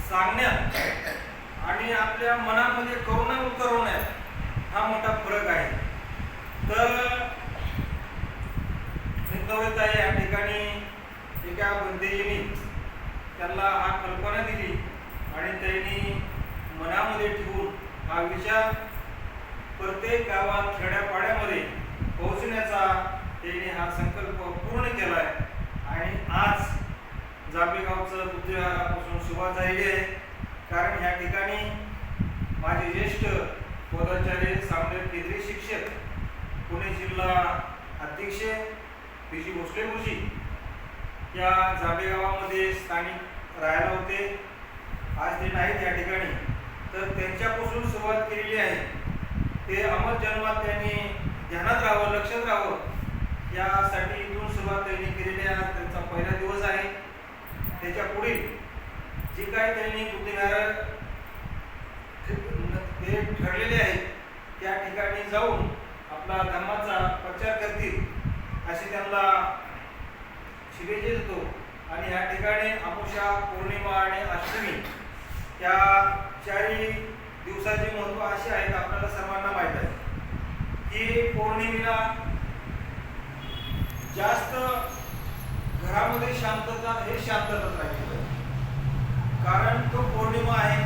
सांगण्यात आणि आपल्या मनामध्ये करुणा उतरवण्यात हा मोठा फरक आहे. तर हिंदवताई या ठिकाणी एका बंदेजींनी त्यांना हा कल्पना दिली आणि त्यांनी मनामध्ये ठेवून हा विचार प्रत्येक गावात खेड्यापाड्यामध्ये पोहोचण्याचा त्यांनी हा संकल्प पूर्ण केला आहे. आणि आज जांभेगावचं बुद्धविहारापासून सुरुवात झालेली आहे. कारण ह्या ठिकाणी माझे ज्येष्ठ पदाचार्य सामने केंद्रीय शिक्षक पुणे जिल्हा अध्यक्ष पी.जी. भोसले गुरुजी या जांभेगावामध्ये स्थानिक राहायला होते. आज ते नाहीत या ठिकाणी. तर त्यांच्यापासून सुरुवात केलेली आहे. ते अमर जन्मात त्यांनी ध्यानात राहावं, लक्षात राहावं यासाठी इथून सुरुवात त्यांनी केलेली आहे. त्यांचा पहिला दिवस आहे. त्याच्या पुढील जे काही त्यांनी बुद्धविहार ते ठरलेले आहेत त्या ठिकाणी जाऊन आपला धर्माचा प्रचार करतील अशी त्यांना शुभेच्छा देतो. आणि या ठिकाणी अमावस्या, पौर्णिमा आणि अष्टमी या चारही दिवसाचे महत्त्व असे आहेत. आपल्याला सर्वांना माहीत आहे की पौर्णिमेला जास्त घरामध्ये शांतता राहिली. कारण तो पौर्णिमा आहे.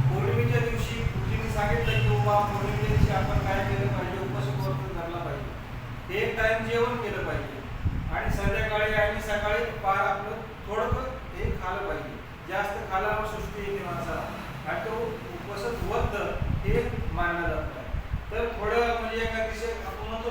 पौर्णिमेच्या दिवशी गुरुजींनी सांगितलं की बाबा पौर्णिमेच्या दिवशी आपण काय केलं पाहिजे, उपवास धरला पाहिजे, एक टाइम जेवण केलं पाहिजे आणि संध्याकाळी आणि सकाळी पार आपलं थोडं हे खाल्लं पाहिजे. जास्त खाल्यावर सुस्ती येते माणसाला आणि तो उपवास व्रत हे मानलं जातं. तर थोडं म्हणजे एका दिवशी आपण म्हणतो